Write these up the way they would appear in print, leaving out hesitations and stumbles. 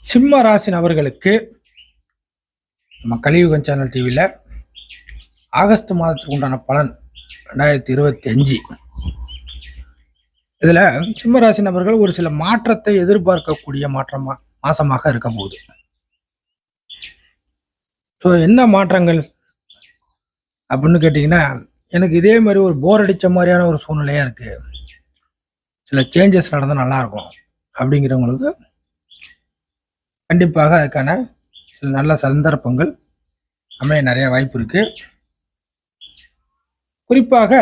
சிம்ம ராசி நபர்களுக்கு நம்ம கலியுகம் சேனல் டிவியில் ஆகஸ்ட் மாதத்துக்கு உண்டான பலன் 2025. இதில் சிம்ம ராசி நபர்கள் ஒரு சில மாற்றத்தை எதிர்பார்க்கக்கூடிய மாசமாக இருக்க போகுது. ஸோ என்ன மாற்றங்கள் அப்படின்னு கேட்டிங்கன்னா, எனக்கு இதே மாதிரி ஒரு போர் அடித்த மாதிரியான ஒரு சூழ்நிலையாக இருக்குது, சில சேஞ்சஸ் நடந்தால் நல்லாயிருக்கும் அப்படிங்கிறவங்களுக்கு கண்டிப்பாக அதுக்கான சில நல்ல சந்தர்ப்பங்கள் அமைய நிறைய வாய்ப்பு இருக்கு. குறிப்பாக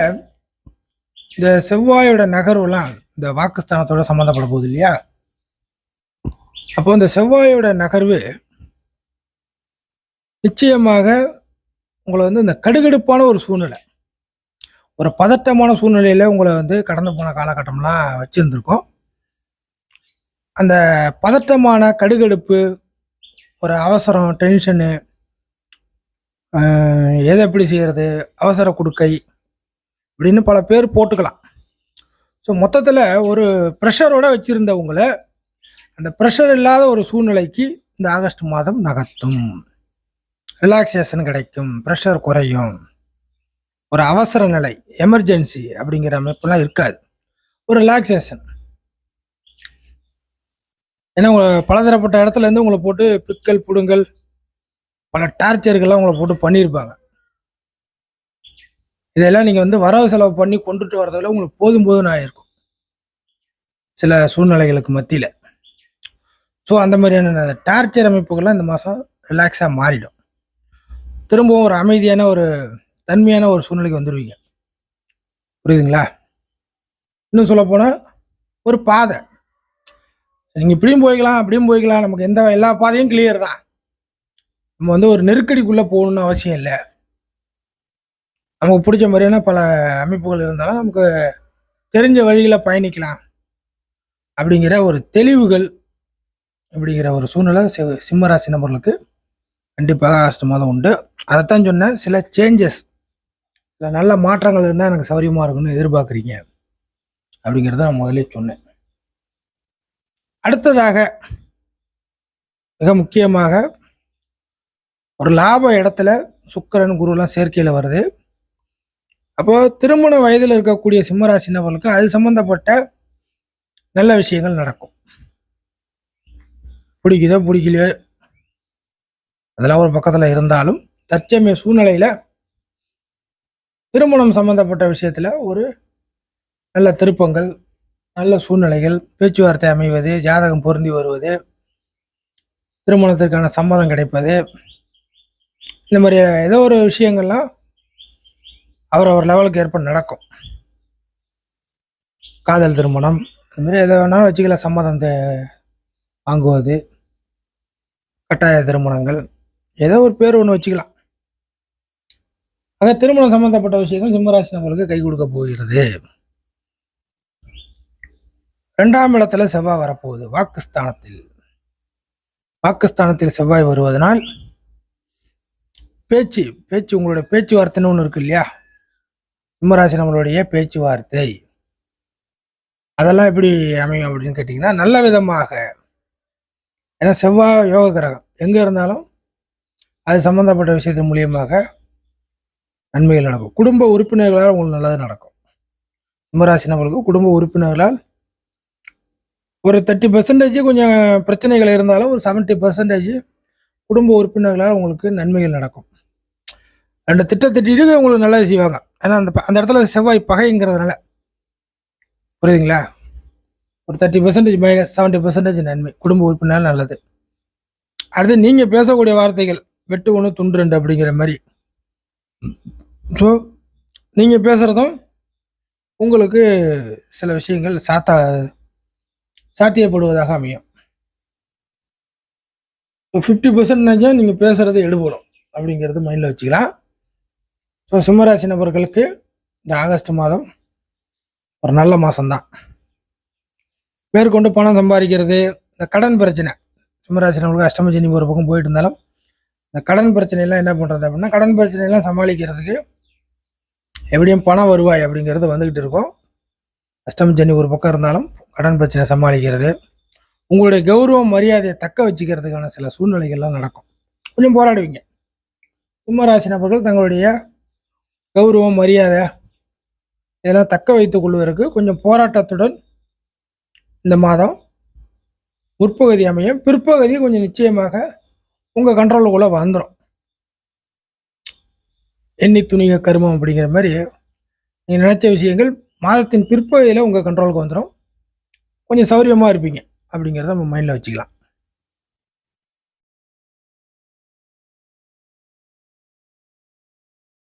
இந்த செவ்வாயோட நகர்வுலாம் இந்த வாக்குஸ்தானத்தோட சம்மந்தப்பட போகுது இல்லையா? அப்போ இந்த செவ்வாயோட நகர்வு நிச்சயமாக உங்களை இந்த கடுகடுப்பான ஒரு சூழ்நிலை, ஒரு பதட்டமான சூழ்நிலையில உங்களை கடந்து போன காலகட்டம்லாம் வச்சிருந்திருக்கோம். அந்த பதட்டமான கடுகடுப்பு, ஒரு அவசரம், டென்ஷனு, எதை எப்படி செய்கிறது, அவசர குடுக்கை அப்படின்னு பல பேர் போட்டுக்கலாம். ஸோ மொத்தத்தில் ஒரு ப்ரெஷரோட வச்சுருந்தவங்களை அந்த ப்ரெஷர் இல்லாத ஒரு சூழ்நிலைக்கு இந்த ஆகஸ்ட் மாதம் நகர்த்தும். ரிலாக்ஸேஷன் கிடைக்கும், ப்ரெஷர் குறையும், ஒரு அவசர நிலை, எமர்ஜென்சி அப்படிங்கிற அமைப்பெல்லாம் இருக்காது, ஒரு ரிலாக்ஸேஷன். ஏன்னா பலதரப்பட்ட இடத்துலேருந்து உங்களை போட்டு பிக்கல் புடுங்கல் பல டார்ச்சர்கள்லாம் உங்களை போட்டு பண்ணியிருப்பாங்க. இதெல்லாம் நீங்கள் வரவு செலவு பண்ணி கொண்டுட்டு வரதில் உங்களுக்கு போதும் ஆகிருக்கும் சில சூழ்நிலைகளுக்கு மத்தியில். ஸோ அந்த மாதிரியான டார்ச்சர் அமைப்புகள்லாம் இந்த மாதம் ரிலாக்ஸாக மாறிடும். திரும்பவும் ஒரு அமைதியான ஒரு தன்மையான ஒரு சூழ்நிலைக்கு வந்துடுவீங்க. புரியுதுங்களா? இன்னும் சொல்லப்போனால் ஒரு பாதை, நீங்கள் இப்படியும் போய்க்கலாம் அப்படியும் போய்க்கலாம், நமக்கு எல்லா பாதையும் கிளியர் தான். நம்ம ஒரு நெருக்கடிக்குள்ளே போகணுன்னு அவசியம் இல்லை. நமக்கு பிடிச்ச மாதிரியான பல அமைப்புகள் இருந்தாலும் நமக்கு தெரிஞ்ச வழிகளை பயணிக்கலாம் அப்படிங்கிற ஒரு தெளிவுகள், அப்படிங்கிற ஒரு சூழ்நிலை சிம்மராசி நபர்களுக்கு கண்டிப்பாக ஆகஸ்ட் மாதம் உண்டு. அதைத்தான் சொன்னேன், சில சேஞ்சஸ், சில நல்ல மாற்றங்கள் இருந்தால் எனக்கு சௌரியமாக இருக்குன்னு எதிர்பார்க்குறீங்க அப்படிங்கிறத நான் முதலே சொன்னேன். அடுத்ததாக மிக முக்கியமாக ஒரு லாப இடத்துல சுக்கிரன் குருலாம் சேர்க்கையில் வருது. அப்போ திருமண வயதில் இருக்கக்கூடிய சிம்மராசி நபர்களுக்கு அது சம்பந்தப்பட்ட நல்ல விஷயங்கள் நடக்கும். பிடிக்குதோ பிடிக்கலையோ அதெல்லாம் ஒரு பக்கத்தில் இருந்தாலும் தற்சமய சூழ்நிலையில் திருமணம் சம்பந்தப்பட்ட விஷயத்தில் ஒரு நல்ல திருப்பங்கள், நல்ல சூழ்நிலைகள், பேச்சுவார்த்தை அமைவது, ஜாதகம் பொருந்தி வருவது, திருமணத்திற்கான சம்மதம் கிடைப்பது, இந்த மாதிரி ஏதோ ஒரு விஷயங்கள்லாம் அவர் லெவலுக்கு ஏற்ப நடக்கும். காதல் திருமணம், இந்த மாதிரி எதை வேணாலும் வச்சுக்கல, சம்மதம் வாங்குவது, கட்டாய திருமணங்கள், ஏதோ ஒரு பேர் ஒன்று வச்சுக்கலாம். ஆக திருமணம் சம்பந்தப்பட்ட விஷயங்கள் சிம்மராசி நம்மளுக்கு கை கொடுக்க போகிறது. 2ஆம் இடத்துல செவ்வாய் வரப்போகுது. வாக்குஸ்தானத்தில் செவ்வாய் வருவதனால் பேச்சு உங்களுடைய பேச்சுவார்த்தைன்னு ஒன்று இருக்கு இல்லையா? சிம்மராசி நம்மளுடைய பேச்சுவார்த்தை அதெல்லாம் எப்படி அமையும் அப்படின்னு கேட்டிங்கன்னா, நல்ல விதமாக. ஏன்னா செவ்வாய் யோக கிரகம், எங்கே இருந்தாலும் அது சம்மந்தப்பட்ட விஷயத்தின் மூலியமாக நன்மைகள் நடக்கும். குடும்ப உறுப்பினர்களால் உங்களுக்கு நல்லது நடக்கும். சிம்மராசி நம்மளுக்கு குடும்ப உறுப்பினர்களால் ஒரு 30% கொஞ்சம் பிரச்சனைகள் இருந்தாலும் ஒரு 70% குடும்ப உறுப்பினர்களால் உங்களுக்கு நன்மைகள் நடக்கும். 2 திட்டத்திட்டு உங்களுக்கு நல்லது செய்வாங்க. ஏன்னா அந்த இடத்துல செவ்வாய் பகைங்கிறதுனால, புரியுதுங்களா? ஒரு 30% மைனஸ் 70% நன்மை, குடும்ப உறுப்பினர் நல்லது. அடுத்து நீங்கள் பேசக்கூடிய வார்த்தைகள் வெட்டு 1 துண்டு 2 அப்படிங்கிற மாதிரி. ஸோ நீங்கள் பேசுகிறதும் உங்களுக்கு சில விஷயங்கள் சாத்தியப்படுவதாக அமையும். 50% நீங்கள் பேசுகிறது எடுபடும் அப்படிங்கிறது மைண்டில் வச்சுக்கலாம். ஸோ சிம்மராசி நபர்களுக்கு இந்த ஆகஸ்ட் மாதம் ஒரு நல்ல மாதம்தான். மேற்கொண்டு பணம் சம்பாதிக்கிறது, இந்த கடன் பிரச்சனை, சிம்மராசி நபர்களுக்கு அஷ்டம சனி ஒரு பக்கம் போயிட்டு இருந்தாலும் இந்த கடன் பிரச்சனையெல்லாம் என்ன பண்ணுறது அப்படின்னா, கடன் பிரச்சனையெல்லாம் சமாளிக்கிறதுக்கு எப்படியும் பணம் வருவாய் அப்படிங்கிறது வந்துக்கிட்டு இருக்கும். அஷ்டம சனி ஒரு பக்கம் இருந்தாலும் கடன் பிரச்சனை சமாளிக்கிறது, உங்களுடைய கௌரவம் மரியாதையை தக்க வச்சுக்கிறதுக்கான சில சூழ்நிலைகள்லாம் நடக்கும். கொஞ்சம் போராடுவீங்க. சிம்மராசி நபர்கள் தங்களுடைய கௌரவம் மரியாதை இதெல்லாம் தக்க வைத்துக் கொள்வதற்கு கொஞ்சம் போராட்டத்துடன் இந்த மாதம் முற்பகுதி அமையும். பிற்பகுதி கொஞ்சம் நிச்சயமாக உங்க கண்ட்ரோலுக்குள்ள வந்துடும். எண்ணி துணிக கருமம் அப்படிங்கிற மாதிரி நீங்க நினைச்ச விஷயங்கள் மாதத்தின் பிற்பகுதியில் உங்க கண்ட்ரோலுக்கு வந்துடும். கொஞ்சம் சௌரியமா இருப்பீங்க அப்படிங்கிறத நம்ம மைண்டில் வச்சுக்கலாம்.